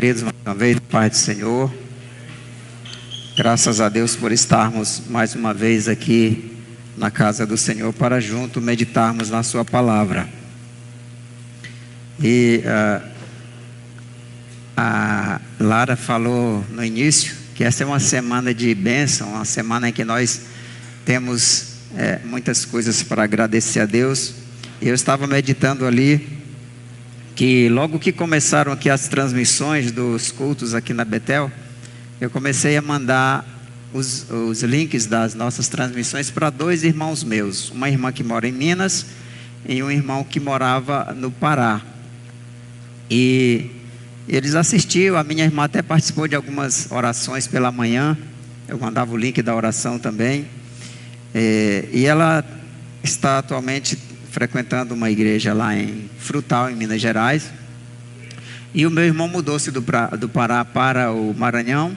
queridos, mais uma vez, Pai do Senhor. Graças a Deus por estarmos mais uma vez aqui na casa do Senhor para junto meditarmos na sua palavra. E a Lara falou no início que essa é uma semana de bênção, uma semana em que nós temos muitas coisas para agradecer a Deus. E eu estava meditando ali que logo que começaram aqui as transmissões dos cultos aqui na Betel, eu comecei a mandar os links das nossas transmissões para dois irmãos meus, uma irmã que mora em Minas e um irmão que morava no Pará. E eles assistiam, a minha irmã até participou de algumas orações pela manhã, eu mandava o link da oração também, e ela está atualmente frequentando uma igreja lá em Frutal, em Minas Gerais. E o meu irmão mudou-se do Pará para o Maranhão.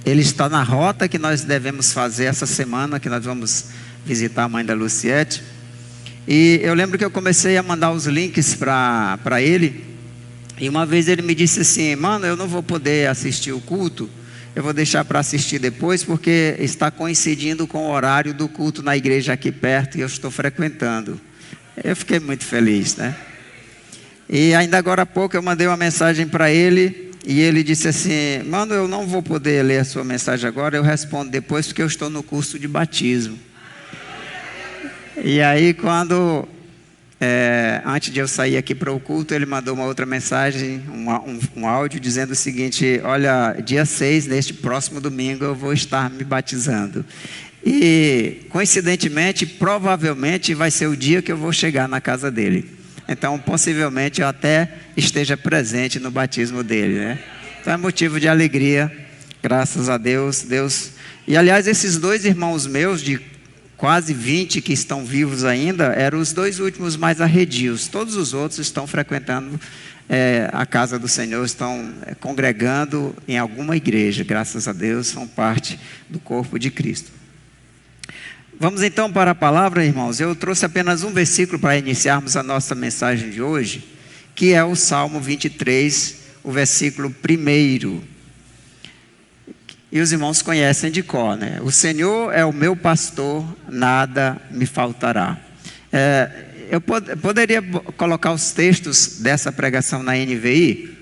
Ele está na rota que nós devemos fazer essa semana, que nós vamos visitar a mãe da Luciete. E eu lembro que eu comecei a mandar os links para ele. E uma vez ele me disse assim: mano, eu não vou poder assistir o culto, eu vou deixar para assistir depois, porque está coincidindo com o horário do culto na igreja aqui perto e eu estou frequentando. Eu fiquei muito feliz, né? E ainda agora há pouco eu mandei uma mensagem para ele e ele disse assim: mano, eu não vou poder ler a sua mensagem agora, eu respondo depois, porque eu estou no curso de batismo. E aí antes de eu sair aqui para o culto, ele mandou uma outra mensagem, um áudio dizendo o seguinte: olha, dia 6, neste próximo domingo, eu vou estar me batizando. E, coincidentemente, provavelmente vai ser o dia que eu vou chegar na casa dele. Então, possivelmente, eu até esteja presente no batismo dele, né? Então, é motivo de alegria, graças a Deus. E, aliás, esses dois irmãos meus, de quase 20 que estão vivos ainda, eram os dois últimos mais arredios. Todos os outros estão frequentando a casa do Senhor, estão congregando em alguma igreja, graças a Deus, são parte do corpo de Cristo. Vamos então para a palavra, irmãos. Eu trouxe apenas um versículo para iniciarmos a nossa mensagem de hoje, que é o Salmo 23, o versículo 1. E os irmãos conhecem de cor, né? O Senhor é o meu pastor, nada me faltará. Eu poderia colocar os textos dessa pregação na NVI?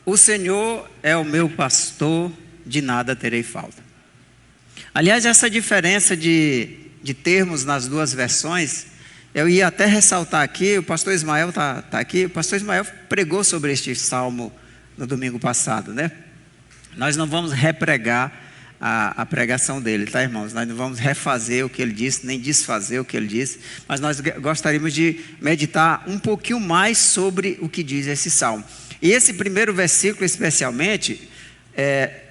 O Senhor é o meu pastor, de nada terei falta. Aliás, essa diferença de termos nas duas versões, eu ia até ressaltar aqui, o pastor Ismael está aqui, o pastor Ismael pregou sobre este salmo no domingo passado, né? Nós não vamos repregar a pregação dele, tá, irmãos? Nós não vamos refazer o que ele disse, nem desfazer o que ele disse, mas nós gostaríamos de meditar um pouquinho mais sobre o que diz esse salmo. E esse primeiro versículo especialmente,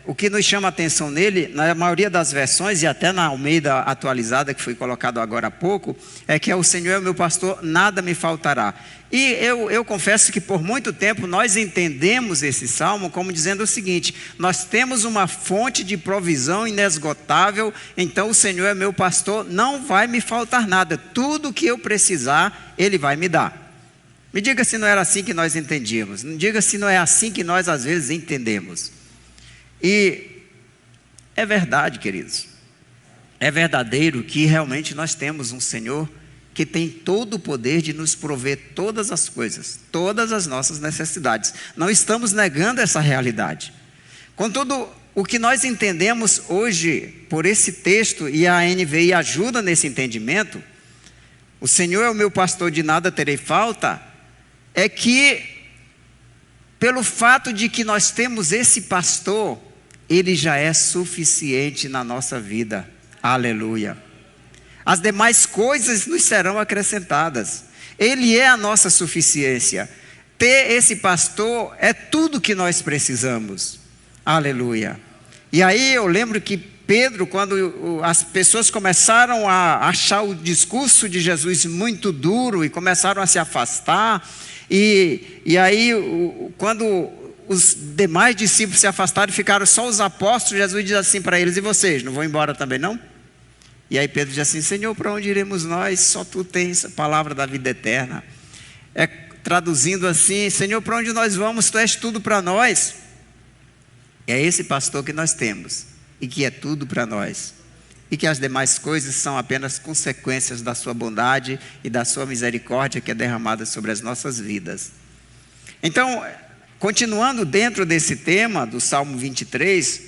o que nos chama a atenção nele, na maioria das versões, e até na Almeida atualizada, que foi colocado agora há pouco, é que o Senhor é o meu pastor, nada me faltará. E eu confesso que por muito tempo nós entendemos esse salmo como dizendo o seguinte: nós temos uma fonte de provisão inesgotável, então o Senhor é meu pastor, não vai me faltar nada, tudo que eu precisar, Ele vai me dar. Me diga se não era assim que nós entendíamos, me diga se não é assim que nós às vezes entendemos. E é verdade, queridos, é verdadeiro que realmente nós temos um Senhor que tem todo o poder de nos prover todas as coisas, todas as nossas necessidades. Não estamos negando essa realidade. Contudo, o que nós entendemos hoje por esse texto, e a NVI ajuda nesse entendimento, o Senhor é o meu pastor, de nada terei falta, é que pelo fato de que nós temos esse pastor, ele já é suficiente na nossa vida. Aleluia. As demais coisas nos serão acrescentadas. Ele é a nossa suficiência. Ter esse pastor é tudo que nós precisamos. Aleluia. E aí eu lembro que Pedro, quando as pessoas começaram a achar o discurso de Jesus muito duro e começaram a se afastar, e aí quando os demais discípulos se afastaram e ficaram só os apóstolos, Jesus diz assim para eles: e vocês, não vão embora também não? E aí Pedro diz assim: Senhor, para onde iremos nós? Só tu tens a palavra da vida eterna. Traduzindo assim: Senhor, para onde nós vamos? Tu és tudo para nós. É esse pastor que nós temos, e que é tudo para nós, e que as demais coisas são apenas consequências da sua bondade e da sua misericórdia que é derramada sobre as nossas vidas. Então, continuando dentro desse tema do Salmo 23,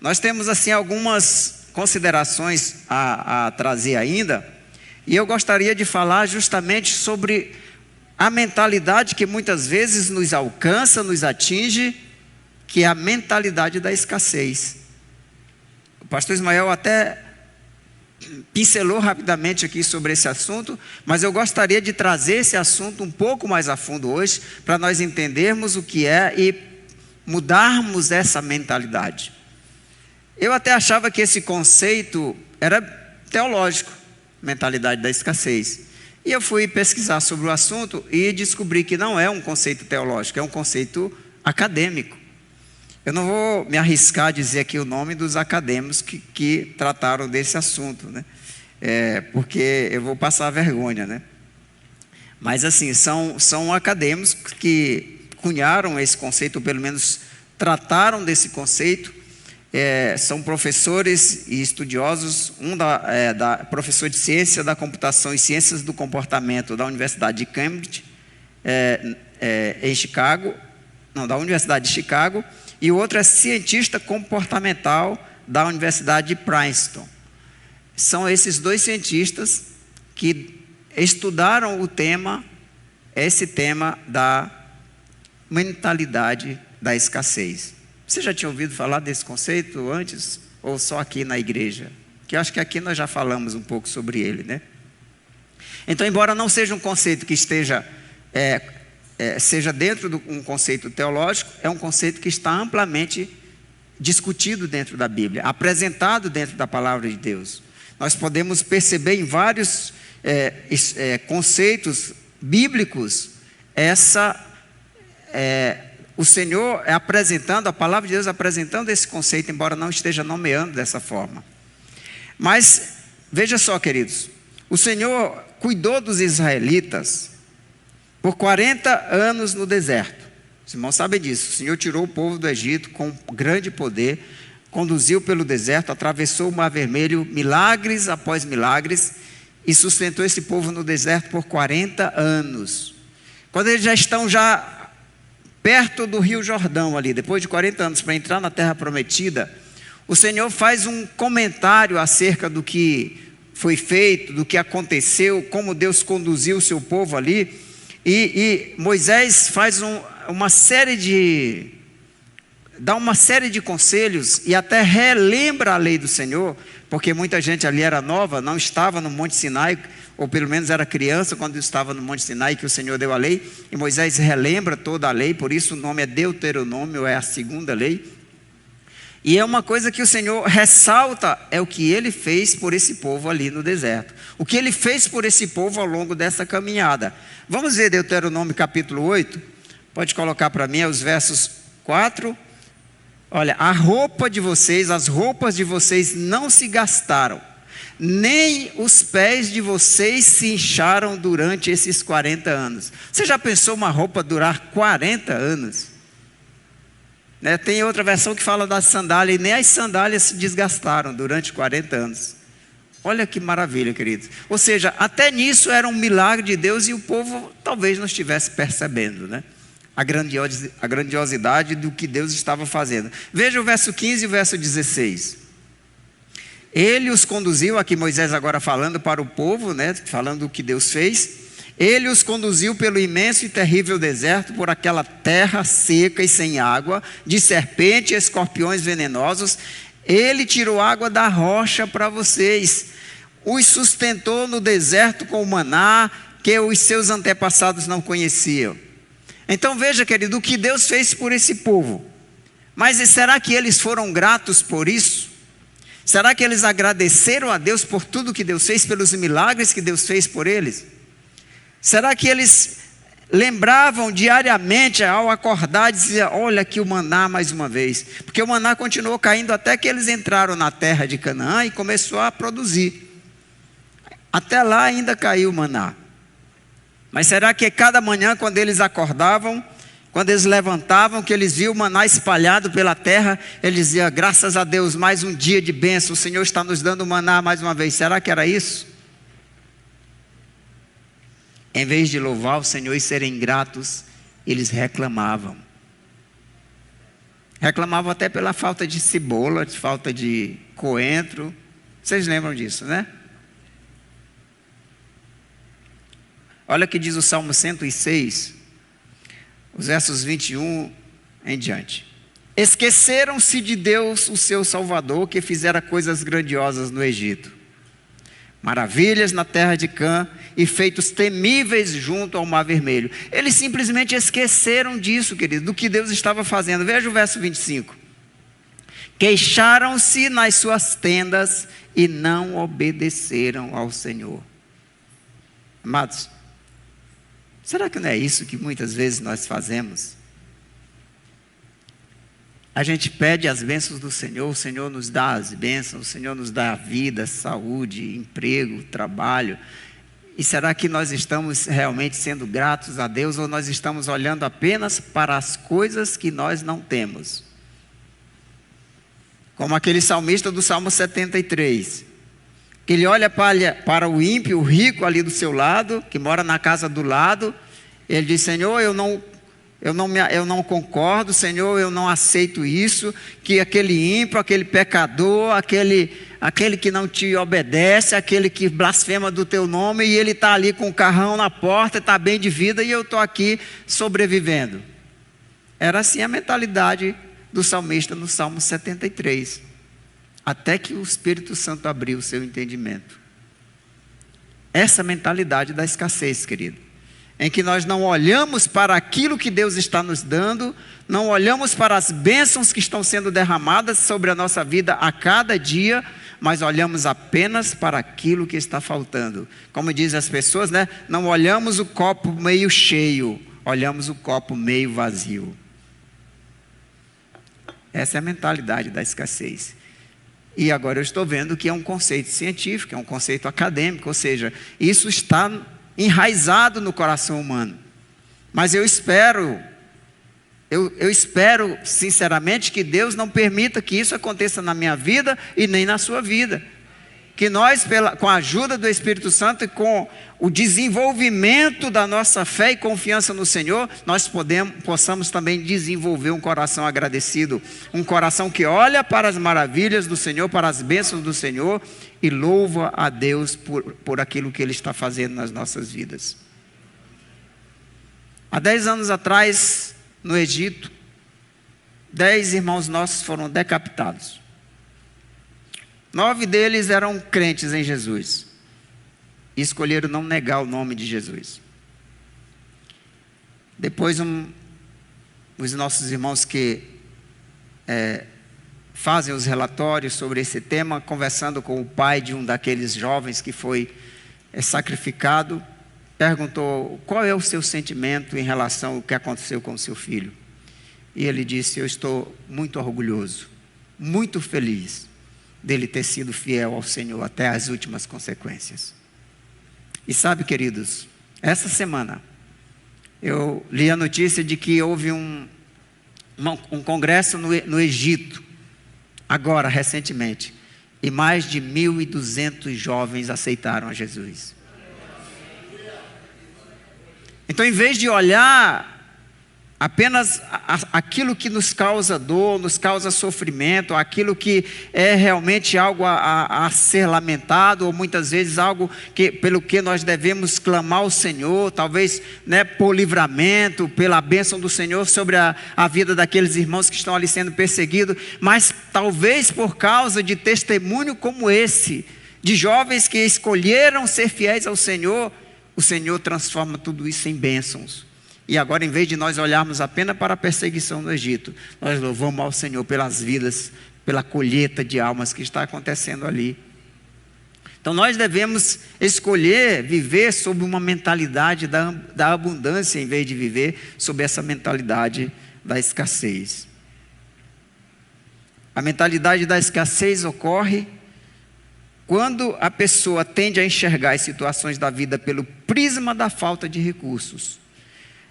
nós temos assim algumas considerações a trazer ainda, e eu gostaria de falar justamente sobre a mentalidade que muitas vezes nos alcança, nos atinge, que é a mentalidade da escassez. O pastor Ismael até pincelou rapidamente aqui sobre esse assunto, mas eu gostaria de trazer esse assunto um pouco mais a fundo hoje, para nós entendermos o que é e mudarmos essa mentalidade. Eu até achava que esse conceito era teológico, mentalidade da escassez. E eu fui pesquisar sobre o assunto e descobri que não é um conceito teológico, é um conceito acadêmico. Eu não vou me arriscar a dizer aqui o nome dos acadêmicos que trataram desse assunto, né? Porque eu vou passar vergonha, né? Mas assim, são acadêmicos que cunharam esse conceito, ou pelo menos trataram desse conceito. São professores e estudiosos, professor de ciência da computação e ciências do comportamento da Universidade de Cambridge, em Chicago, da Universidade de Chicago, e o outro é cientista comportamental da Universidade de Princeton. São esses dois cientistas que estudaram esse tema da mentalidade da escassez. Você já tinha ouvido falar desse conceito antes, ou só aqui na igreja? Que eu acho que aqui nós já falamos um pouco sobre ele, né? Então, embora não seja um conceito que seja dentro de um conceito teológico, é um conceito que está amplamente discutido dentro da Bíblia, apresentado dentro da palavra de Deus. Nós podemos perceber em vários conceitos bíblicos o Senhor a palavra de Deus apresentando esse conceito, embora não esteja nomeando dessa forma. Mas, veja só, queridos, o Senhor cuidou dos israelitas por 40 anos no deserto. Os irmãos sabem disso. O Senhor tirou o povo do Egito com grande poder, conduziu pelo deserto, atravessou o Mar Vermelho, milagres após milagres, e sustentou esse povo no deserto por 40 anos. Quando eles já estão perto do Rio Jordão ali, depois de 40 anos, para entrar na Terra Prometida, o Senhor faz um comentário acerca do que foi feito, do que aconteceu, como Deus conduziu o seu povo ali, e Moisés faz dá uma série de conselhos e até relembra a lei do Senhor, porque muita gente ali era nova, não estava no Monte Sinai, ou pelo menos era criança quando estava no Monte Sinai que o Senhor deu a lei, e Moisés relembra toda a lei, por isso o nome é Deuteronômio, é a segunda lei. E é uma coisa que o Senhor ressalta, é o que Ele fez por esse povo ali no deserto, o que Ele fez por esse povo ao longo dessa caminhada. Vamos ver Deuteronômio capítulo 8, pode colocar para mim os versos 4. Olha, as roupas de vocês não se gastaram, nem os pés de vocês se incharam durante esses 40 anos. Você já pensou uma roupa durar 40 anos? Tem outra versão que fala das sandálias, e nem as sandálias se desgastaram durante 40 anos. Olha que maravilha, queridos. Ou seja, até nisso era um milagre de Deus, e o povo talvez não estivesse percebendo, né? A grandiosidade do que Deus estava fazendo. Veja o verso 15 e o verso 16. Ele os conduziu, aqui Moisés agora falando para o povo, né? Falando o que Deus fez. Ele os conduziu pelo imenso e terrível deserto, por aquela terra seca e sem água, de serpentes e escorpiões venenosos. Ele tirou água da rocha para vocês, os sustentou no deserto com o maná que os seus antepassados não conheciam. Então veja, querido, o que Deus fez por esse povo. Mas será que eles foram gratos por isso? Será que eles agradeceram a Deus por tudo que Deus fez, pelos milagres que Deus fez por eles? Será que eles lembravam diariamente ao acordar, diziam: olha aqui o maná mais uma vez? Porque o maná continuou caindo até que eles entraram na terra de Canaã e começou a produzir. Até lá ainda caiu o maná. Mas será que cada manhã, quando eles acordavam, quando eles levantavam, que eles viam o maná espalhado pela terra, eles diziam: graças a Deus, mais um dia de bênção, o Senhor está nos dando maná mais uma vez. Será que era isso? Em vez de louvar o Senhor e serem gratos, eles reclamavam. Reclamavam até pela falta de cebola, de falta de coentro. Vocês lembram disso, né? Olha o que diz o Salmo 106, os versos 21 em diante. Esqueceram-se de Deus, o seu Salvador, que fizera coisas grandiosas no Egito, maravilhas na terra de Cã e feitos temíveis junto ao Mar Vermelho. Eles simplesmente esqueceram disso, querido, do que Deus estava fazendo. Veja o verso 25. Queixaram-se nas suas tendas e não obedeceram ao Senhor. Amados, será que não é isso que muitas vezes nós fazemos? A gente pede as bênçãos do Senhor, o Senhor nos dá as bênçãos, o Senhor nos dá a vida, saúde, emprego, trabalho. E será que nós estamos realmente sendo gratos a Deus, ou nós estamos olhando apenas para as coisas que nós não temos? Como aquele salmista do Salmo 73, que ele olha para o ímpio, o rico ali do seu lado, que mora na casa do lado, ele diz: Senhor, eu não concordo, Senhor, eu não aceito isso, que aquele ímpio, aquele pecador, aquele que não te obedece, aquele que blasfema do teu nome, e ele está ali com o carrão na porta, está bem de vida, e eu estou aqui sobrevivendo. Era assim a mentalidade do salmista no Salmo 73, até que o Espírito Santo abriu o seu entendimento. Essa mentalidade da escassez, querido, em que nós não olhamos para aquilo que Deus está nos dando, não olhamos para as bênçãos que estão sendo derramadas sobre a nossa vida a cada dia, mas olhamos apenas para aquilo que está faltando. Como dizem as pessoas, né? Não olhamos o copo meio cheio, olhamos o copo meio vazio. Essa é a mentalidade da escassez. E agora eu estou vendo que é um conceito científico, é um conceito acadêmico, ou seja, isso está enraizado no coração humano. Mas eu espero sinceramente que Deus não permita que isso aconteça na minha vida e nem na sua vida. Que nós, com a ajuda do Espírito Santo e com o desenvolvimento da nossa fé e confiança no Senhor, nós possamos também desenvolver um coração agradecido, um coração que olha para as maravilhas do Senhor, para as bênçãos do Senhor e louva a Deus por aquilo que Ele está fazendo nas nossas vidas. Há 10 anos atrás, no Egito, 10 irmãos nossos foram decapitados. 9 deles eram crentes em Jesus e escolheram não negar o nome de Jesus. Depois os nossos irmãos que fazem os relatórios sobre esse tema, conversando com o pai de um daqueles jovens que foi sacrificado, perguntou: qual é o seu sentimento em relação ao que aconteceu com o seu filho? E ele disse: eu estou muito orgulhoso, muito feliz dele ter sido fiel ao Senhor até as últimas consequências. E sabe, queridos, essa semana eu li a notícia de que houve um congresso no Egito, agora, recentemente, e mais de 1.200 jovens aceitaram a Jesus. Então, em vez de olhar apenas aquilo que nos causa dor, nos causa sofrimento, aquilo que é realmente algo a ser lamentado, ou muitas vezes algo pelo que nós devemos clamar ao Senhor, talvez, né, por livramento, pela bênção do Senhor sobre a vida daqueles irmãos que estão ali sendo perseguidos, mas talvez por causa de testemunho como esse, de jovens que escolheram ser fiéis ao Senhor, o Senhor transforma tudo isso em bênçãos. E agora, em vez de nós olharmos apenas para a perseguição no Egito, nós louvamos ao Senhor pelas vidas, pela colheita de almas que está acontecendo ali. Então nós devemos escolher viver sob uma mentalidade da abundância, em vez de viver sob essa mentalidade da escassez. A mentalidade da escassez ocorre Quando a pessoa tende a enxergar as situações da vida pelo prisma da falta de recursos,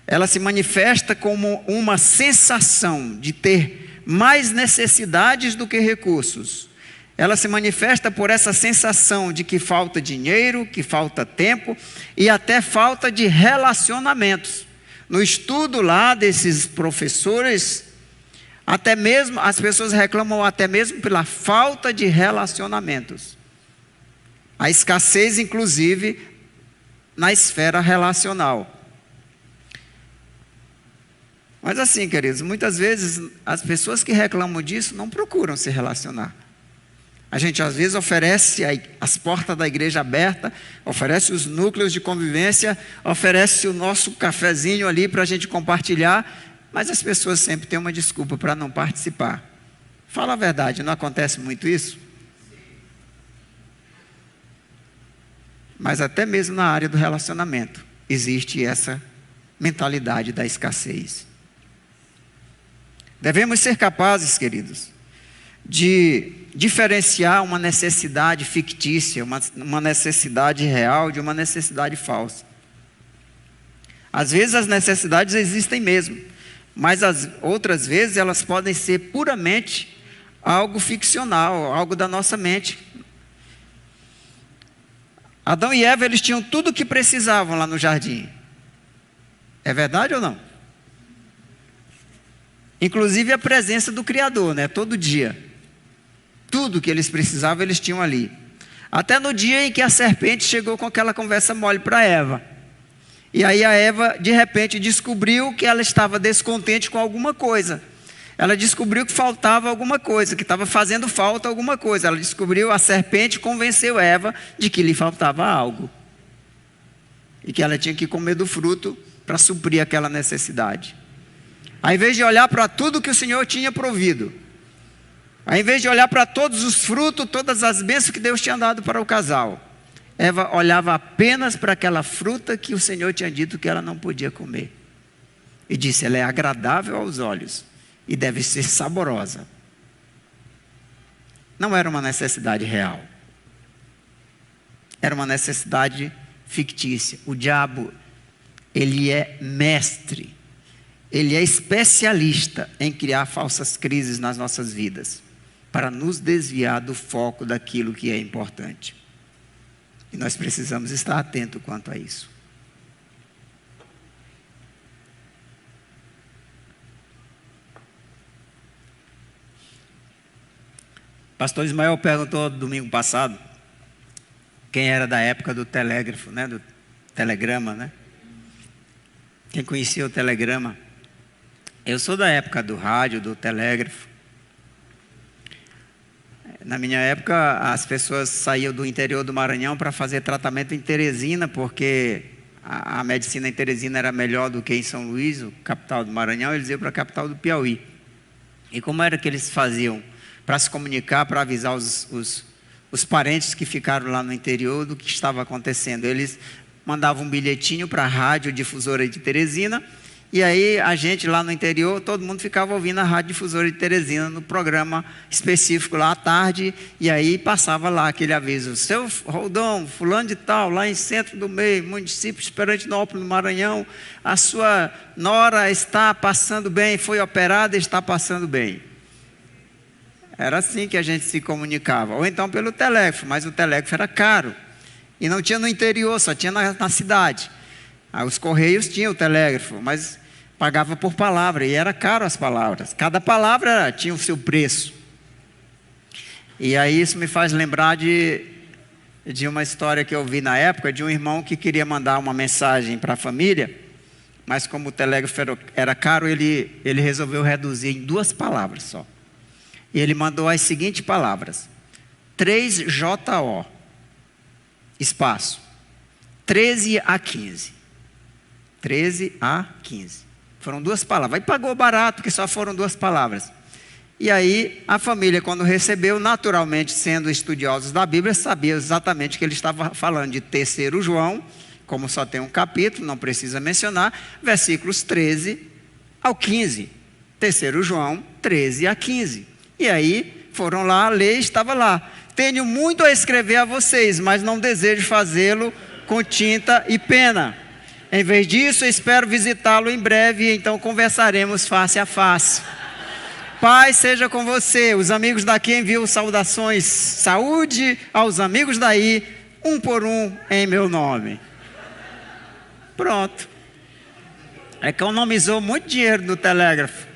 ela se manifesta como uma sensação de ter mais necessidades do que recursos. Ela se manifesta por essa sensação de que falta dinheiro, que falta tempo e até falta de relacionamentos. No estudo lá desses professores, até mesmo as pessoas reclamam até mesmo pela falta de relacionamentos. A escassez, inclusive, na esfera relacional. Mas assim, queridos, muitas vezes as pessoas que reclamam disso não procuram se relacionar. A gente às vezes oferece as portas da igreja abertas, oferece os núcleos de convivência, oferece o nosso cafezinho ali para a gente compartilhar, mas as pessoas sempre têm uma desculpa para não participar. Fala a verdade, não acontece muito isso? Mas até mesmo na área do relacionamento existe essa mentalidade da escassez. Devemos ser capazes, queridos, de diferenciar uma necessidade fictícia, uma necessidade real de uma necessidade falsa. Às vezes as necessidades existem mesmo, mas as outras vezes elas podem ser puramente algo ficcional, algo da nossa mente. Adão e Eva, eles tinham tudo o que precisavam lá no jardim. É verdade ou não? Inclusive a presença do Criador, né? Todo dia. Tudo que eles precisavam, eles tinham ali. Até no dia em que a serpente chegou com aquela conversa mole para Eva. E aí a Eva, de repente, descobriu que ela estava descontente com alguma coisa. Ela descobriu que faltava alguma coisa, que estava fazendo falta alguma coisa. Ela descobriu, a serpente convenceu Eva de que lhe faltava algo. E que ela tinha que comer do fruto para suprir aquela necessidade. Ao invés de olhar para tudo que o Senhor tinha provido, ao invés de olhar para todos os frutos, todas as bênçãos que Deus tinha dado para o casal, Eva olhava apenas para aquela fruta que o Senhor tinha dito que ela não podia comer. E disse, ela é agradável aos olhos e deve ser saborosa. Não era uma necessidade real. Era uma necessidade fictícia. O diabo, ele é mestre. Ele é especialista em criar falsas crises nas nossas vidas, para nos desviar do foco daquilo que é importante. E nós precisamos estar atentos quanto a isso. Pastor Ismael perguntou domingo passado quem era da época do telégrafo, né? Do telegrama, né? Quem conhecia o telegrama? Eu sou da época do rádio, do telégrafo. Na minha época, as pessoas saíam do interior do Maranhão para fazer tratamento em Teresina, porque a medicina em Teresina era melhor do que em São Luís, o capital do Maranhão, eles iam para a capital do Piauí. E como era que eles faziam para se comunicar, para avisar os parentes que ficaram lá no interior do que estava acontecendo? Eles mandavam um bilhetinho para a rádio difusora de Teresina, e aí a gente lá no interior, todo mundo ficava ouvindo a rádio difusora de Teresina no programa específico lá à tarde, e aí passava lá aquele aviso, seu Roldão, fulano de tal, lá em Centro do Meio, município de Esperantinópolis, no Maranhão, a sua nora está passando bem, foi operada e está passando bem. Era assim que a gente se comunicava, ou então pelo telégrafo, mas o telégrafo era caro, e não tinha no interior, só tinha na cidade. Os Correios tinham o telégrafo, mas pagava por palavra, e era caro as palavras. Cada palavra tinha o seu preço. E aí isso me faz lembrar de uma história que eu vi na época, de um irmão que queria mandar uma mensagem para a família, mas como o telégrafo era caro, ele resolveu reduzir em 2 palavras só. E ele mandou as seguintes palavras: 3JO, espaço, 13 a 15. 13 a 15. Foram 2 palavras. Aí pagou barato, porque só foram 2 palavras. E aí a família, quando recebeu, naturalmente, sendo estudiosos da Bíblia, sabia exatamente que ele estava falando de 3º João, como só tem um capítulo, não precisa mencionar, versículos 13 ao 15. 3º João, 13 a 15. E aí foram lá, a lei estava lá. tenho muito a escrever a vocês, mas não desejo fazê-lo com tinta e pena. Em vez disso, eu espero visitá-lo em breve e então conversaremos face a face. Paz seja com você. Os amigos daqui enviam saudações. Saúde aos amigos daí, um por um em meu nome. Pronto. Economizou muito dinheiro no telégrafo.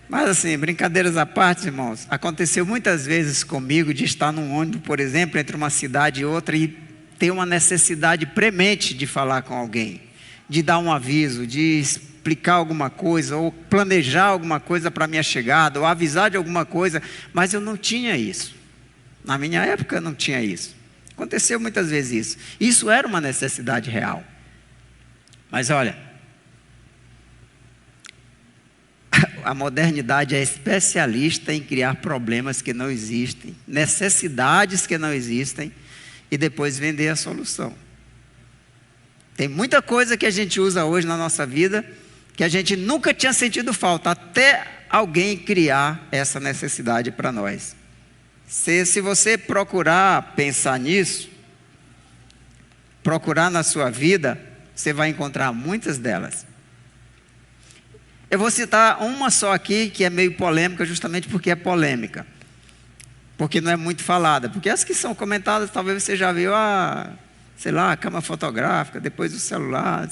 Mas assim, brincadeiras à parte, irmãos, aconteceu muitas vezes comigo de estar num ônibus, por exemplo, entre uma cidade e outra e ter uma necessidade premente de falar com alguém, de dar um aviso, de explicar alguma coisa, ou planejar alguma coisa para a minha chegada, ou avisar de alguma coisa, mas eu não tinha isso. Na minha época não tinha isso. Aconteceu muitas vezes isso. Isso era uma necessidade real. Mas olha, a modernidade é especialista em criar problemas que não existem, necessidades que não existem, e depois vender a solução. Tem muita coisa que a gente usa hoje na nossa vida, que a gente nunca tinha sentido falta, até alguém criar essa necessidade para nós. Se você procurar pensar nisso, procurar na sua vida, você vai encontrar muitas delas. Eu vou citar uma só aqui, que é meio polêmica, justamente porque é polêmica. Porque não é muito falada. Porque as que são comentadas, talvez você já viu a câmera fotográfica, depois o celular.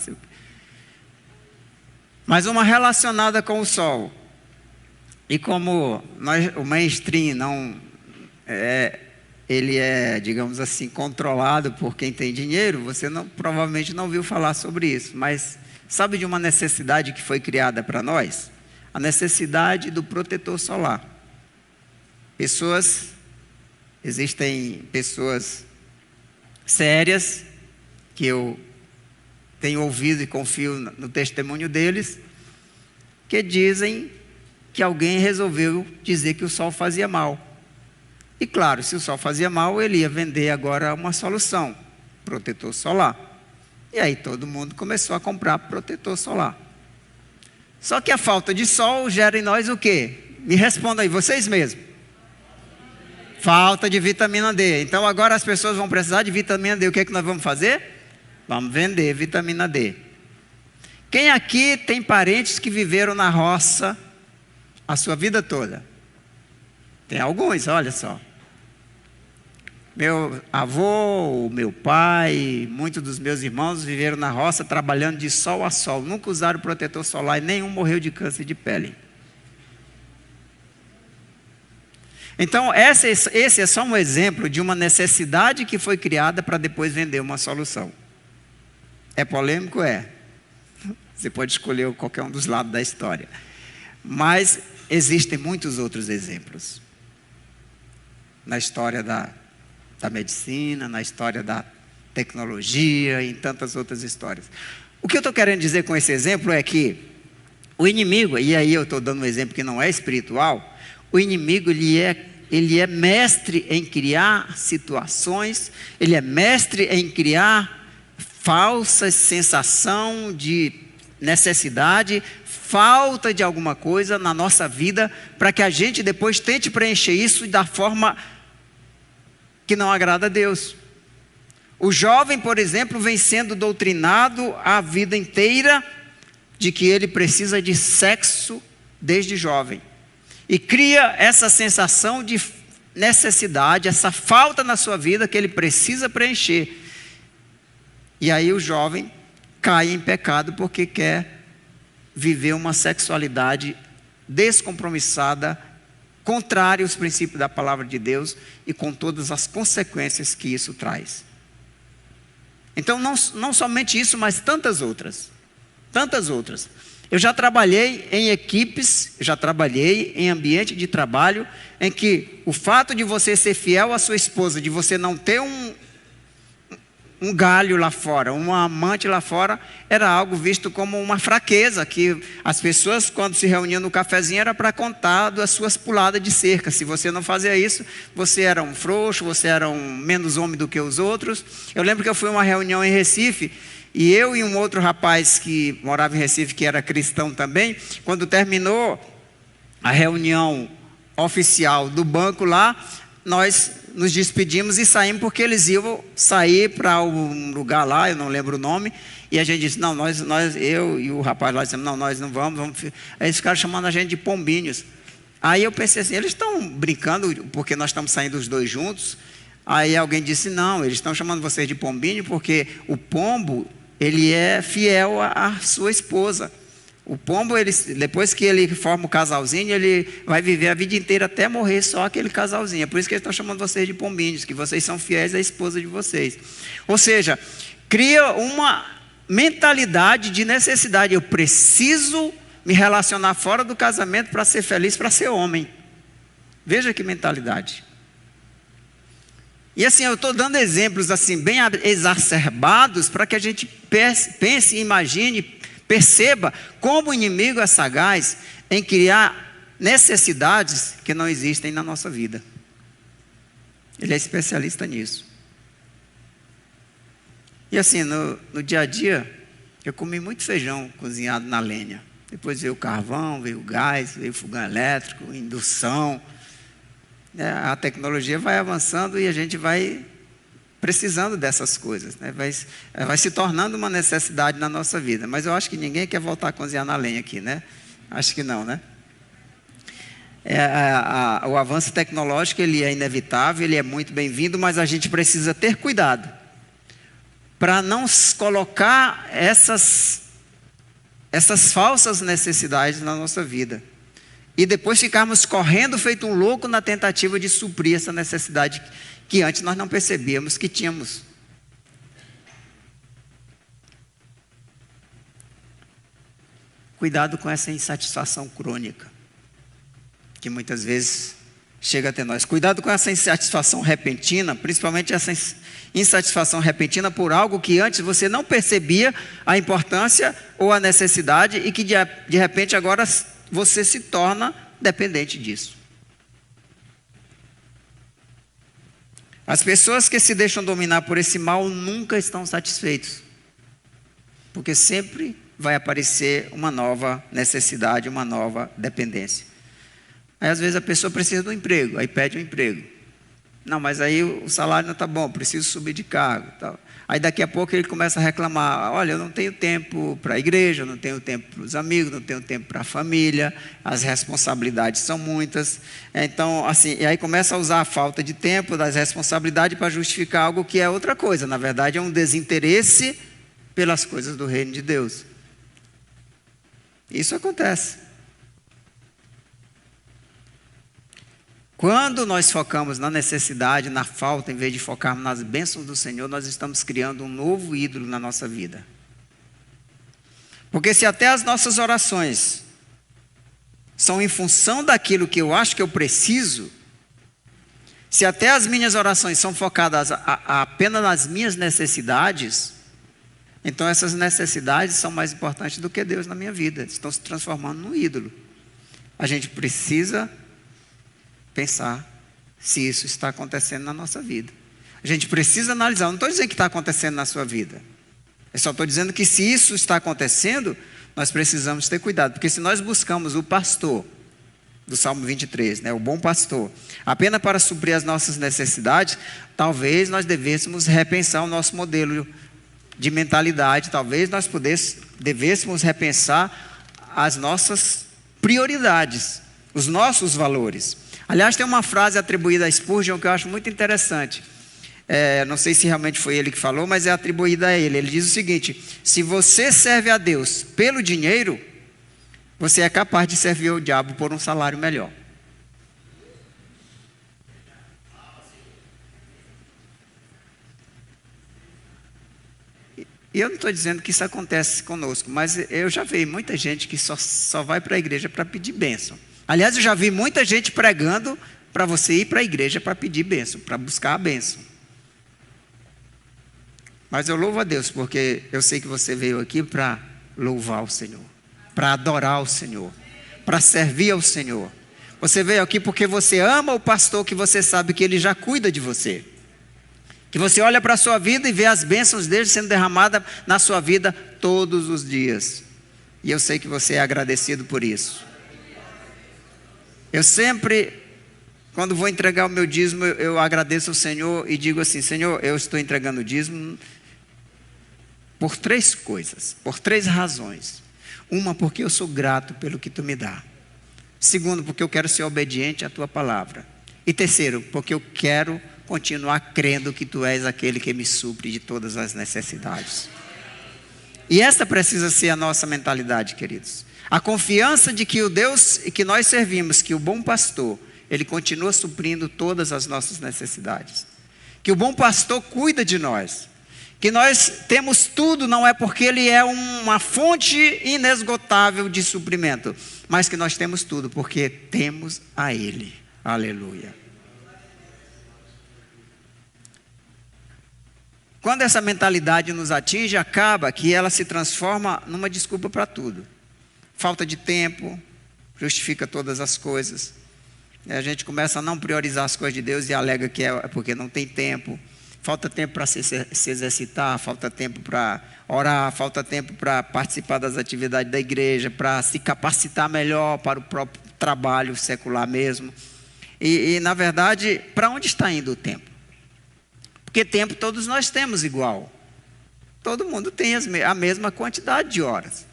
Mas uma relacionada com o sol. E como o mainstream ele é, digamos assim, controlado por quem tem dinheiro, você provavelmente não ouviu falar sobre isso. Mas sabe de uma necessidade que foi criada para nós? A necessidade do protetor solar. Existem pessoas sérias, que eu tenho ouvido e confio no testemunho deles, que dizem que alguém resolveu dizer que o sol fazia mal. E claro, se o sol fazia mal, ele ia vender agora uma solução, protetor solar. E aí todo mundo começou a comprar protetor solar. Só que a falta de sol gera em nós o quê? Me respondam aí, vocês mesmos. Falta de vitamina D. Então agora as pessoas vão precisar de vitamina D. O que é que nós vamos fazer? Vamos vender vitamina D. Quem aqui tem parentes que viveram na roça a sua vida toda? Tem alguns, olha só. Meu avô, meu pai, muitos dos meus irmãos viveram na roça trabalhando de sol a sol. Nunca usaram protetor solar e nenhum morreu de câncer de pele. Então, esse é só um exemplo de uma necessidade que foi criada para depois vender uma solução. É polêmico? É. Você pode escolher qualquer um dos lados da história. Mas existem muitos outros exemplos. Na história da medicina, na história da tecnologia e em tantas outras histórias. O que eu estou querendo dizer com esse exemplo é que o inimigo, e aí eu estou dando um exemplo que não é espiritual, o inimigo ele é mestre em criar situações, ele é mestre em criar falsa sensação de necessidade, falta de alguma coisa na nossa vida, para que a gente depois tente preencher isso da forma que não agrada a Deus. O jovem, por exemplo, vem sendo doutrinado a vida inteira de que ele precisa de sexo desde jovem. E cria essa sensação de necessidade, essa falta na sua vida que ele precisa preencher. E aí o jovem cai em pecado porque quer viver uma sexualidade descompromissada, contrária aos princípios da palavra de Deus e com todas as consequências que isso traz. Então não somente isso, mas tantas outras. Eu já trabalhei em equipes, já trabalhei em ambiente de trabalho em que o fato de você ser fiel à sua esposa, de você não ter um galho lá fora, um amante lá fora, era algo visto como uma fraqueza, que as pessoas quando se reuniam no cafezinho era para contar das suas puladas de cerca. Se você não fazia isso, você era um frouxo, você era um menos homem do que os outros. Eu lembro que eu fui a uma reunião em Recife, e eu e um outro rapaz que morava em Recife, que era cristão também, quando terminou a reunião oficial do banco lá, nós nos despedimos e saímos, porque eles iam sair para um lugar lá, eu não lembro o nome, e a gente disse, não, eu e o rapaz lá dissemos, não, nós não vamos. Aí eles ficaram chamando a gente de pombinhos. Aí eu pensei assim, eles estão brincando porque nós estamos saindo os dois juntos. Aí alguém disse, não, eles estão chamando vocês de pombinho porque o pombo, ele é fiel à sua esposa. O pombo, depois que ele forma o casalzinho, ele vai viver a vida inteira até morrer só aquele casalzinho. É por isso que eles estão chamando vocês de pombinhos, que vocês são fiéis à esposa de vocês. Ou seja, cria uma mentalidade de necessidade. Eu preciso me relacionar fora do casamento para ser feliz, para ser homem. Veja que mentalidade. E assim, eu estou dando exemplos assim, bem exacerbados, para que a gente pense, imagine, perceba como o inimigo é sagaz em criar necessidades que não existem na nossa vida. Ele é especialista nisso. E assim, no dia a dia, eu comi muito feijão cozinhado na lenha. Depois veio o carvão, veio o gás, veio o fogão elétrico, indução. A tecnologia vai avançando e a gente vai precisando dessas coisas, né? Vai se tornando uma necessidade na nossa vida. Mas eu acho que ninguém quer voltar a cozinhar na lenha aqui, né? Acho que não, né? O avanço tecnológico, ele é inevitável, ele é muito bem-vindo, mas a gente precisa ter cuidado para não colocar essas falsas necessidades na nossa vida. E depois ficarmos correndo feito um louco na tentativa de suprir essa necessidade que antes nós não percebíamos que tínhamos. Cuidado com essa insatisfação crônica, que muitas vezes chega até nós. Cuidado com essa insatisfação repentina, principalmente essa insatisfação repentina por algo que antes você não percebia a importância ou a necessidade e que de repente agora você se torna dependente disso. As pessoas que se deixam dominar por esse mal nunca estão satisfeitos, porque sempre vai aparecer uma nova necessidade, uma nova dependência. Aí às vezes a pessoa precisa de um emprego, aí pede um emprego. Não, mas aí o salário não está bom, preciso subir de cargo, tal. Aí daqui a pouco ele começa a reclamar, olha, eu não tenho tempo para a igreja, eu não tenho tempo para os amigos, não tenho tempo para a família, as responsabilidades são muitas. Então, assim, e aí começa a usar a falta de tempo, das responsabilidades para justificar algo que é outra coisa. Na verdade é um desinteresse pelas coisas do reino de Deus. Isso acontece. Quando nós focamos na necessidade, na falta, em vez de focarmos nas bênçãos do Senhor, nós estamos criando um novo ídolo na nossa vida. Porque se até as nossas orações são em função daquilo que eu acho que eu preciso, se até as minhas orações são focadas apenas nas minhas necessidades, então essas necessidades são mais importantes do que Deus na minha vida, estão se transformando num ídolo. A gente precisa pensar se isso está acontecendo na nossa vida. A gente precisa analisar. Eu não estou dizendo que está acontecendo na sua vida. Eu só estou dizendo que se isso está acontecendo, nós precisamos ter cuidado. Porque se nós buscamos o pastor do Salmo 23, né, o bom pastor, apenas para suprir as nossas necessidades, talvez nós devêssemos repensar o nosso modelo de mentalidade. Talvez nós devêssemos repensar as nossas prioridades, os nossos valores. Aliás, tem uma frase atribuída a Spurgeon que eu acho muito interessante. Não sei se realmente foi ele que falou, mas é atribuída a ele. Ele diz o seguinte: se você serve a Deus pelo dinheiro, você é capaz de servir o diabo por um salário melhor. E eu não estou dizendo que isso acontece conosco, mas eu já vi muita gente que só vai para a igreja para pedir bênção. Aliás, eu já vi muita gente pregando para você ir para a igreja para pedir bênção, para buscar a bênção. Mas eu louvo a Deus, porque eu sei que você veio aqui para louvar o Senhor, para adorar o Senhor, para servir ao Senhor. Você veio aqui porque você ama o pastor, que você sabe que ele já cuida de você. Que você olha para a sua vida e vê as bênçãos dele sendo derramadas na sua vida todos os dias. E eu sei que você é agradecido por isso. Eu sempre Quando vou entregar o meu dízimo, eu agradeço ao Senhor e digo assim: Senhor, eu estou entregando o dízimo por 3 coisas, por 3 razões. Uma, porque eu sou grato pelo que tu me dá. Segundo, porque eu quero ser obediente à tua palavra. E terceiro, porque eu quero continuar crendo que tu és aquele que me supre de todas as necessidades. E essa precisa ser a nossa mentalidade, queridos. A confiança de que o Deus que nós servimos, que o bom pastor, ele continua suprindo todas as nossas necessidades. Que o bom pastor cuida de nós. Que nós temos tudo, não é porque ele é uma fonte inesgotável de suprimento, mas que nós temos tudo porque temos a ele. Aleluia. Quando essa mentalidade nos atinge, acaba que ela se transforma numa desculpa para tudo. Falta de tempo justifica todas as coisas. A gente começa a não priorizar as coisas de Deus e alega que é porque não tem tempo. Falta tempo para se exercitar, falta tempo para orar, falta tempo para participar das atividades da igreja, para se capacitar melhor para o próprio trabalho secular mesmo. E na verdade, para onde está indo o tempo? Porque tempo todos nós temos igual. Todo mundo tem a mesma quantidade de horas.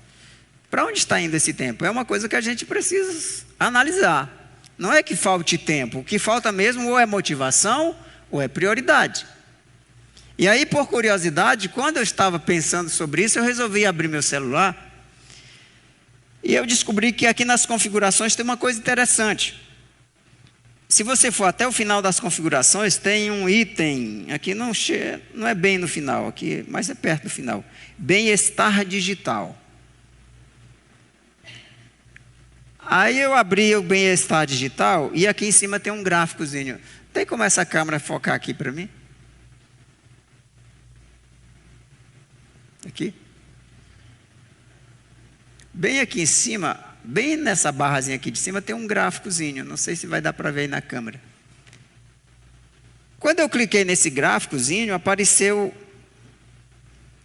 Para onde está indo esse tempo? É uma coisa que a gente precisa analisar. Não é que falte tempo, o que falta mesmo ou é motivação ou é prioridade. E aí, por curiosidade, quando eu estava pensando sobre isso, eu resolvi abrir meu celular e eu descobri que aqui nas configurações tem uma coisa interessante. Se você for até o final das configurações, tem um item, aqui não é bem no final, aqui, mas é perto do final, bem-estar digital. Aí eu abri o bem-estar digital e aqui em cima tem um gráficozinho. Tem como essa câmera focar aqui para mim? Aqui. Bem aqui em cima, bem nessa barrazinha aqui de cima, tem um gráficozinho. Não sei se vai dar para ver aí na câmera. Quando eu cliquei nesse gráficozinho, apareceu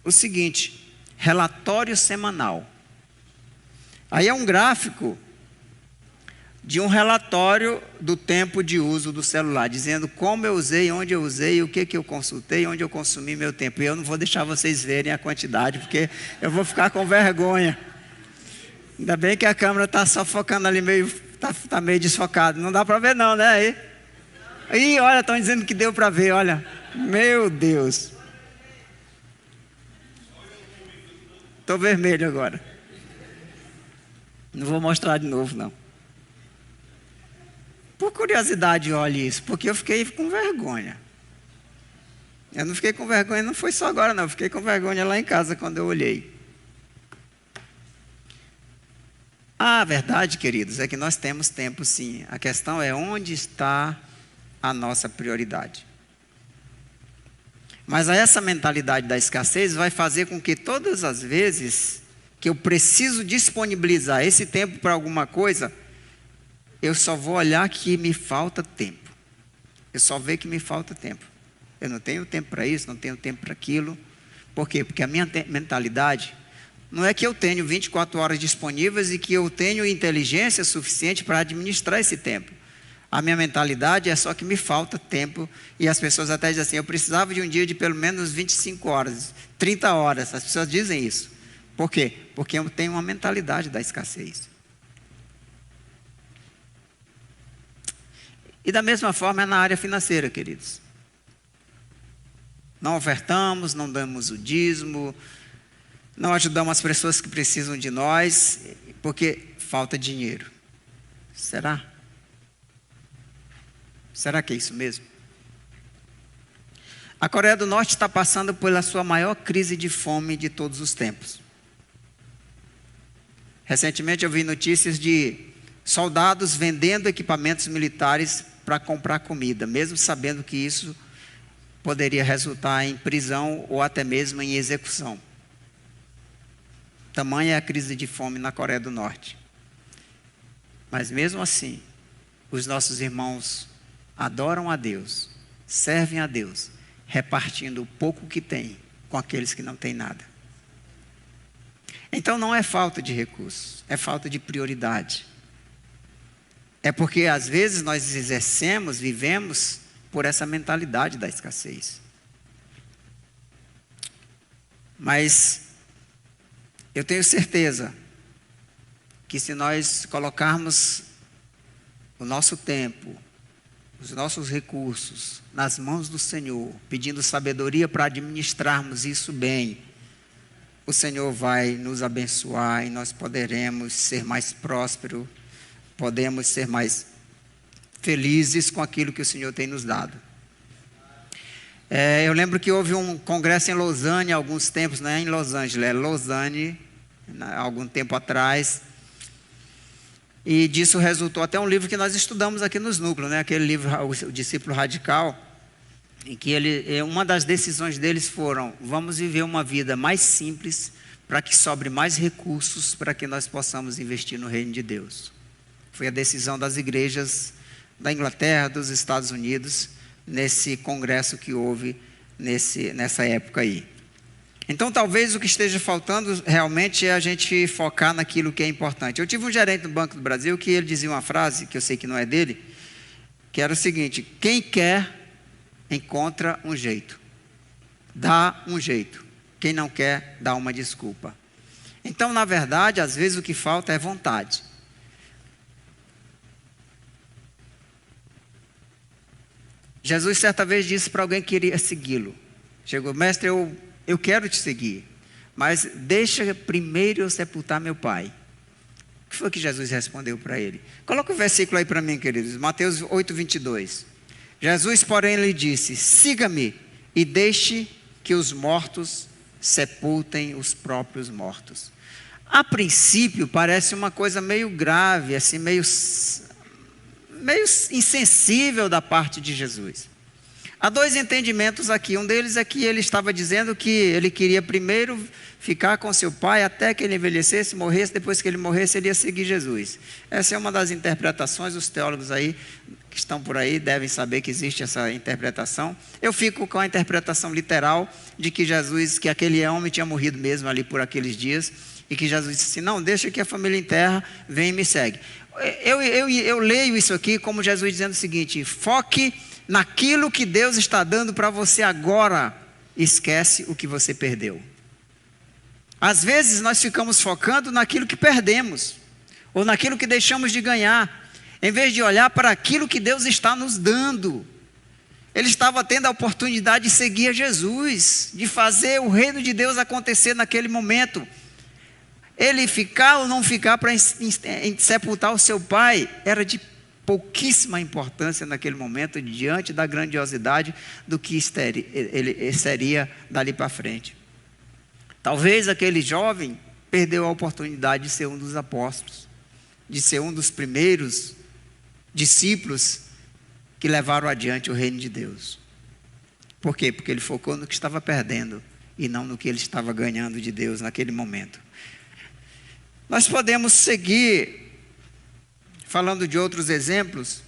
o seguinte: relatório semanal. Aí é um gráfico de um relatório do tempo de uso do celular, dizendo como eu usei, onde eu usei, o que eu consultei, onde eu consumi meu tempo. E eu não vou deixar vocês verem a quantidade, porque eu vou ficar com vergonha. Ainda bem que a câmera está só focando ali, está meio desfocado. Não dá para ver não, né? Aí, olha, estão dizendo que deu para ver, olha. Meu Deus. Estou vermelho agora. Não vou mostrar de novo, não. Por curiosidade, olhe isso, porque eu fiquei com vergonha. Eu não fiquei com vergonha, não foi só agora não, eu fiquei com vergonha lá em casa quando eu olhei. A verdade, queridos, é que nós temos tempo sim. A questão é onde está a nossa prioridade. Mas essa mentalidade da escassez vai fazer com que todas as vezes que eu preciso disponibilizar esse tempo para alguma coisa, eu só vou olhar que me falta tempo. Eu só vejo que me falta tempo. Eu não tenho tempo para isso, não tenho tempo para aquilo. Por quê? Porque a minha mentalidade não é que eu tenho 24 horas disponíveis e que eu tenho inteligência suficiente para administrar esse tempo. A minha mentalidade é só que me falta tempo. E as pessoas até dizem assim: eu precisava de um dia de pelo menos 25 horas, 30 horas. As pessoas dizem isso. Por quê? Porque eu tenho uma mentalidade da escassez. E da mesma forma é na área financeira, queridos. Não ofertamos, não damos o dízimo, não ajudamos as pessoas que precisam de nós, porque falta dinheiro. Será? Será que é isso mesmo? A Coreia do Norte está passando pela sua maior crise de fome de todos os tempos. Recentemente eu vi notícias de soldados vendendo equipamentos militares para comprar comida, mesmo sabendo que isso poderia resultar em prisão ou até mesmo em execução. Tamanha é a crise de fome na Coreia do Norte. Mas mesmo assim, os nossos irmãos adoram a Deus, servem a Deus, repartindo o pouco que têm com aqueles que não têm nada. Então não é falta de recursos, é falta de prioridade. É porque às vezes nós exercemos, vivemos por essa mentalidade da escassez. Mas eu tenho certeza que se nós colocarmos o nosso tempo, os nossos recursos nas mãos do Senhor, pedindo sabedoria para administrarmos isso bem, o Senhor vai nos abençoar e nós poderemos ser mais prósperos, podemos ser mais felizes com aquilo que o Senhor tem nos dado. Eu lembro que houve um congresso em Lausanne há alguns tempos, não é em Los Angeles, é Lausanne, há algum tempo atrás. E disso resultou até um livro que nós estudamos aqui nos núcleos, né? Aquele livro, O Discípulo Radical, em que uma das decisões deles foram: vamos viver uma vida mais simples para que sobre mais recursos para que nós possamos investir no reino de Deus. Foi a decisão das igrejas da Inglaterra, dos Estados Unidos, nesse congresso que houve nessa época aí. Então talvez o que esteja faltando realmente é a gente focar naquilo que é importante. Eu tive um gerente do Banco do Brasil que ele dizia uma frase, que eu sei que não é dele, que era o seguinte: quem quer, encontra um jeito. Dá um jeito. Quem não quer, dá uma desculpa. Então, na verdade, às vezes o que falta é vontade. Jesus certa vez disse para alguém que queria segui-lo. Chegou: mestre, eu quero te seguir, mas deixa primeiro eu sepultar meu pai. O que foi que Jesus respondeu para ele? Coloca o versículo aí para mim, queridos. Mateus 8:22. Jesus, porém, lhe disse: siga-me e deixe que os mortos sepultem os próprios mortos. A princípio parece uma coisa meio grave, assim, meio insensível da parte de Jesus. Há dois entendimentos aqui. Um deles é que ele estava dizendo que ele queria primeiro ficar com seu pai até que ele envelhecesse, morresse. Depois que ele morresse, ele ia seguir Jesus. Essa é uma das interpretações. Os teólogos aí que estão por aí devem saber que existe essa interpretação. Eu fico com a interpretação literal de que que aquele homem tinha morrido mesmo ali por aqueles dias, e que Jesus disse assim: não, deixa que a família enterra, vem e me segue. Eu leio isso aqui como Jesus dizendo o seguinte: foque naquilo que Deus está dando para você agora, esquece o que você perdeu. Às vezes nós ficamos focando naquilo que perdemos, ou naquilo que deixamos de ganhar, em vez de olhar para aquilo que Deus está nos dando. Ele estava tendo a oportunidade de seguir a Jesus, de fazer o reino de Deus acontecer naquele momento. Ele ficar ou não ficar para sepultar o seu pai era de pouquíssima importância naquele momento, diante da grandiosidade do que ele seria dali para frente. Talvez aquele jovem perdeu a oportunidade de ser um dos apóstolos, de ser um dos primeiros discípulos que levaram adiante o reino de Deus. Por quê? Porque ele focou no que estava perdendo e não no que ele estava ganhando de Deus naquele momento. Nós podemos seguir falando de outros exemplos,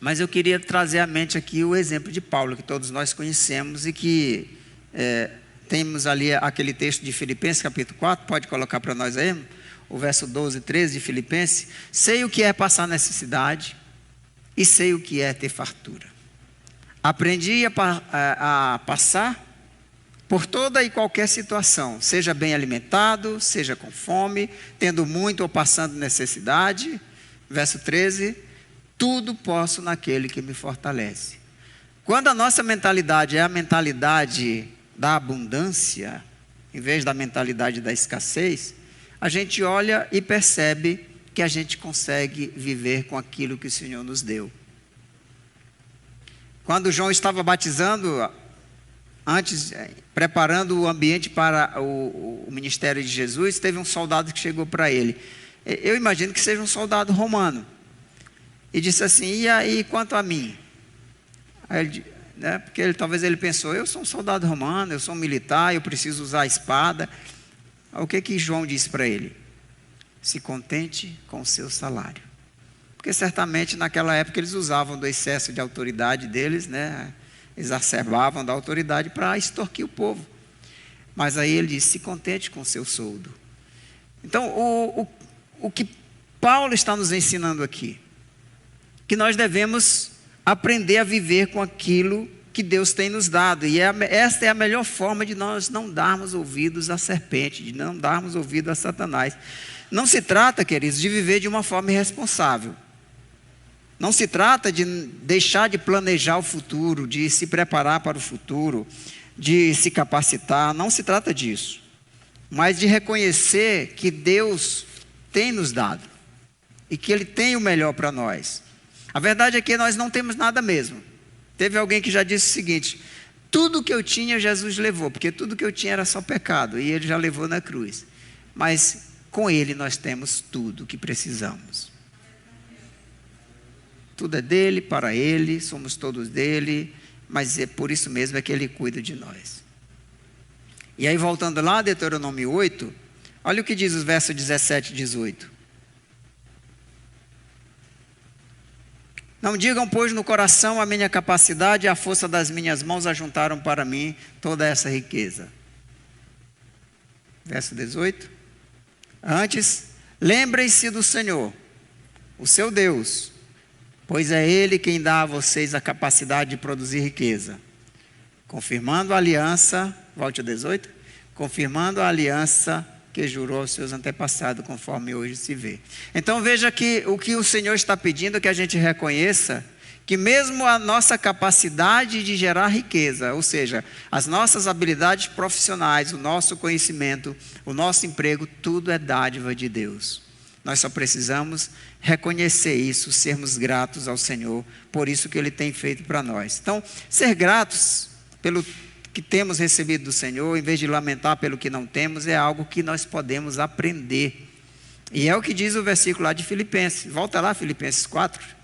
mas eu queria trazer à mente aqui o exemplo de Paulo, que todos nós conhecemos e que temos ali aquele texto de Filipenses capítulo 4, pode colocar para nós aí, o verso 12 e 13 de Filipenses: sei o que é passar necessidade e sei o que é ter fartura. Aprendi a passar por toda e qualquer situação, seja bem alimentado, seja com fome, tendo muito ou passando necessidade. Verso 13: tudo posso naquele que me fortalece. Quando a nossa mentalidade é a mentalidade da abundância, em vez da mentalidade da escassez, a gente olha e percebe que a gente consegue viver com aquilo que o Senhor nos deu. Quando João estava batizando, antes, preparando o ambiente para o ministério de Jesus, teve um soldado que chegou para ele. Eu imagino que seja um soldado romano. E disse assim: e aí, quanto a mim? Aí ele, porque talvez ele pensou: eu sou um soldado romano, eu sou um militar, eu preciso usar a espada. O que João disse para ele? Se contente com o seu salário. Porque certamente naquela época eles usavam do excesso de autoridade deles, exacerbavam da autoridade para extorquir o povo. Mas aí ele disse: se contente com o seu soldo. Então o que Paulo está nos ensinando aqui que nós devemos aprender a viver com aquilo que Deus tem nos dado. E esta é a melhor forma de nós não darmos ouvidos à serpente, de não darmos ouvido a Satanás. Não se trata, queridos, de viver de uma forma irresponsável. Não se trata de deixar de planejar o futuro, de se preparar para o futuro, de se capacitar. Não se trata disso. Mas de reconhecer que Deus tem nos dado e que Ele tem o melhor para nós. A verdade é que nós não temos nada mesmo. Teve alguém que já disse o seguinte: tudo que eu tinha Jesus levou, porque tudo que eu tinha era só pecado, e Ele já levou na cruz. Mas com Ele nós temos tudo o que precisamos. Tudo é dele, para Ele, somos todos dele, mas é por isso mesmo é que Ele cuida de nós. E aí, voltando lá a Deuteronômio 8, olha o que diz os versos 17 e 18. Não digam, pois, no coração: a minha capacidade e a força das minhas mãos ajuntaram para mim toda essa riqueza. Verso 18. Antes, lembrem-se do Senhor, o seu Deus, pois é Ele quem dá a vocês a capacidade de produzir riqueza, confirmando a aliança, volte a 18, confirmando a aliança que jurou aos seus antepassados, conforme hoje se vê. Então veja que o que o Senhor está pedindo é que a gente reconheça que mesmo a nossa capacidade de gerar riqueza, ou seja, as nossas habilidades profissionais, o nosso conhecimento, o nosso emprego, tudo é dádiva de Deus. Nós só precisamos reconhecer isso, sermos gratos ao Senhor por isso que Ele tem feito para nós. Então, ser gratos pelo que temos recebido do Senhor, em vez de lamentar pelo que não temos, é algo que nós podemos aprender. E é o que diz o versículo lá de Filipenses. Volta lá, Filipenses 4.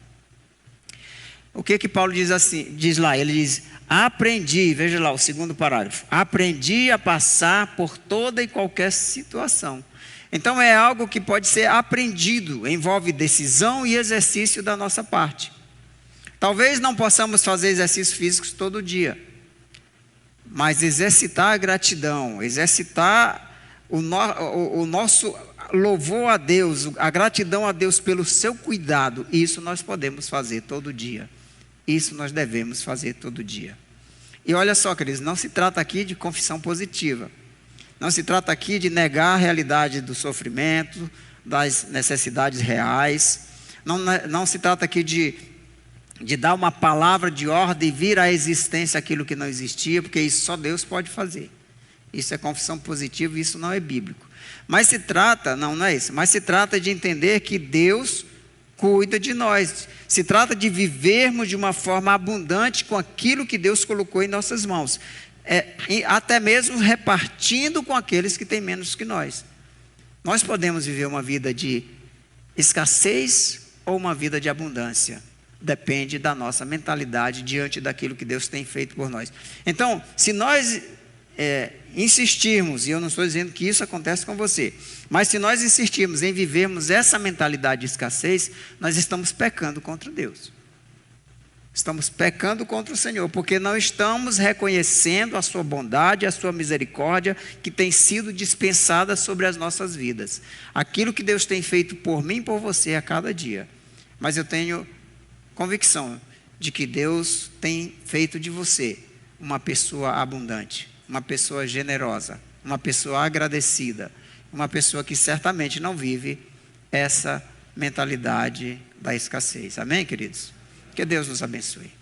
O que Paulo diz assim? Diz lá, ele diz: aprendi, veja lá o segundo parágrafo, aprendi a passar por toda e qualquer situação. Então é algo que pode ser aprendido, envolve decisão e exercício da nossa parte. Talvez não possamos fazer exercícios físicos todo dia, mas exercitar a gratidão, exercitar o nosso louvor a Deus, a gratidão a Deus pelo seu cuidado, isso nós podemos fazer todo dia. Isso nós devemos fazer todo dia. E olha só, queridos, não se trata aqui de confissão positiva. Não se trata aqui de negar a realidade do sofrimento, das necessidades reais. Não se trata aqui de dar uma palavra de ordem e vir à existência aquilo que não existia, porque isso só Deus pode fazer. Isso é confissão positiva e isso não é bíblico. Mas se trata, não é isso, mas se trata de entender que Deus cuida de nós. Se trata de vivermos de uma forma abundante com aquilo que Deus colocou em nossas mãos. Até mesmo repartindo com aqueles que têm menos que nós. Nós podemos viver uma vida de escassez ou uma vida de abundância. Depende da nossa mentalidade diante daquilo que Deus tem feito por nós. Então, se nós insistirmos, e eu não estou dizendo que isso acontece com você, mas se nós insistirmos em vivermos essa mentalidade de escassez, nós estamos pecando contra Deus. Estamos pecando contra o Senhor, porque não estamos reconhecendo a sua bondade, a sua misericórdia, que tem sido dispensada sobre as nossas vidas. Aquilo que Deus tem feito por mim e por você a cada dia. Mas eu tenho convicção de que Deus tem feito de você uma pessoa abundante, uma pessoa generosa, uma pessoa agradecida, uma pessoa que certamente não vive essa mentalidade da escassez. Amém, queridos? Que Deus nos abençoe.